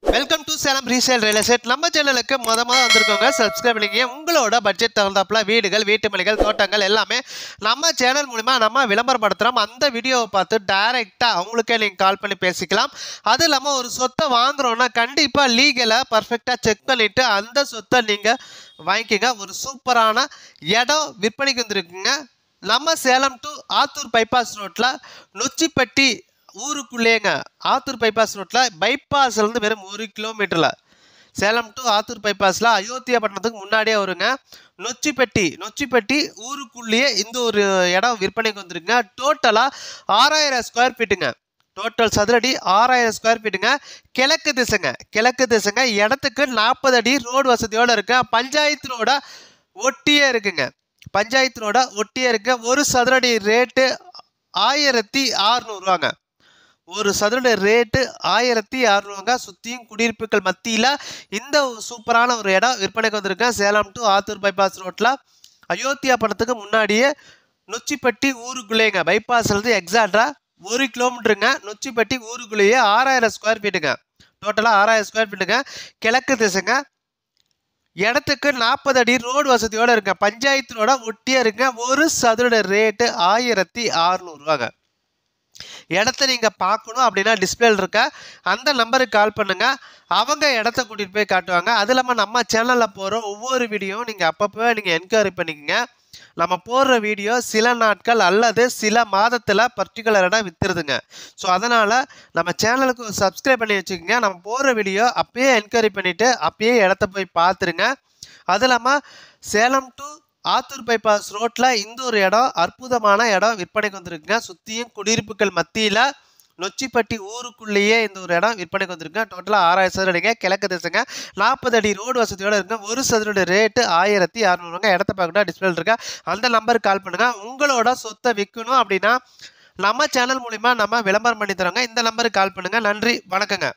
Welcome to Salem resale real estate. நம்ம சேனலுக்கு மொதல் வந்திருக்கோங்க. சப்ஸ்கிரைப் பண்ணிங்க. உங்களோட பட்ஜெட் தகுந்தாப்புல வீடுகள், வீட்டு மனைகள், தோட்டங்கள் எல்லாமே நம்ம சேனல் மூலிமா நம்ம விளம்பரப்படுத்துகிறோம். அந்த வீடியோவை பார்த்து டைரெக்டாக அவங்களுக்கே நீங்கள் கால் பண்ணி பேசிக்கலாம். அது இல்லாமல் ஒரு சொத்தை வாங்குறோன்னா கண்டிப்பாக லீகலாக பர்ஃபெக்டாக செக் பண்ணிவிட்டு அந்த சொத்தை நீங்கள் வாங்கிக்கோங்க. ஒரு சூப்பரான இடம் விற்பனைக்கு வந்துருக்குங்க. நம்ம சேலம் டு ஆத்தூர் பைபாஸ் ரோட்டில் நொச்சிப்பட்டி ஊருக்குள்ளேங்க. ஆத்தூர் பைபாஸ் ரோட்டில் பைபாஸ்லேருந்து வெறும் 1 கிலோமீட்டரில் சேலம் டு ஆத்தூர் பைபாஸில் அயோத்தியா பட்டணத்துக்கு முன்னாடியே வருங்க. நொச்சிப்பட்டி ஊருக்குள்ளேயே இந்த ஒரு இடம் விற்பனைக்கு வந்துருக்குங்க. டோட்டலாக 6000 ஸ்கொயர் ஃபீட்டுங்க. டோட்டல் சதுரடி 6000 ஸ்கொயர் ஃபீட்டுங்க. கிழக்கு திசைங்க. இடத்துக்கு 40 அடி ரோடு வசதியோடு இருக்கு. பஞ்சாயத்து ரோட ஒட்டியே இருக்கு. ஒரு சதுரடி ரேட்டு 1600 ஒரு சதுரடி ரேட்டு 1600 சுற்றியும் குடியிருப்புகள் மத்தியில் இந்த சூப்பரான ஒரு இடம் விற்பனைக்கு வந்திருக்கேன். சேலம் டு ஆத்தூர் பைபாஸ் ரோட்டில் அயோத்தியா படத்துக்கு முன்னாடியே நொச்சிப்பட்டி ஊருக்குள்ளேங்க. பைபாஸ்லேருந்து எக்ஸாக்டாக 1 கிலோமீட்டருங்க. நொச்சிப்பட்டி ஊருக்குள்ளேயே 6000 ஸ்கொயர் ஃபீட்டுங்க. டோட்டலாக 6000 ஸ்கொயர் ஃபீட்டுங்க. கிழக்கு திசைங்க. இடத்துக்கு 40 அடி ரோடு வசதியோடு இருக்க. பஞ்சாயத்து ரோட ஒட்டியே இருக்க. ஒரு சதுரடி ரேட்டு 1600 இடத்த நீங்கள் பார்க்கணும் அப்படின்னா டிஸ்பிளேல இருக்க அந்த நம்பருக்கு கால் பண்ணுங்கள். அவங்க இடத்த கூட்டிகிட்டு போய் காட்டுவாங்க. அது இல்லாமல் நம்ம சேனலில் போகிற ஒவ்வொரு வீடியோவும் நீங்கள் அப்பப்போ நீங்கள் என்கொயரி பண்ணிக்கோங்க. நம்ம போடுற வீடியோ சில நாட்கள் அல்லது சில மாதத்தில் பர்டிகுலர் இடம் விற்றுருதுங்க. ஸோ அதனால் நம்ம சேனலுக்கு சப்ஸ்கிரைப் பண்ணி வச்சுக்கோங்க. நம்ம போடுற வீடியோ அப்பயே என்கொயரி பண்ணிவிட்டு அப்பயே இடத்த போய் பார்த்துருங்க. அது இல்லாமல் சேலம் டு ஆத்தூர் பைபாஸ் ரோட்டில் இந்த ஒரு இடம் அற்புதமான இடம் விற்பனைக்கு வந்திருக்குங்க. சுற்றியும் குடியிருப்புகள் மத்தியில் நொச்சிப்பட்டி ஊருக்குள்ளேயே இந்த ஒரு இடம் விற்பனைக்கு வந்திருக்குங்க. டோட்டலாக 6000 சதுரடிங்க. கிழக்கு திசைங்க. 40 அடி ரோடு வசதியோடு இருக்குங்க. ஒரு சதுரடி ரேட்டு 1600 இடத்த பார்க்கணும் டிஸ்பிளே இருக்கா அந்த நம்பருக்கு கால் பண்ணுங்கள். உங்களோட சொத்தை விற்கணும் அப்படின்னா நம்ம சேனல் மூலிமா நம்ம விளம்பரம் பண்ணி தரோங்க. இந்த நம்பருக்கு கால் பண்ணுங்கள். நன்றி, வணக்கங்க.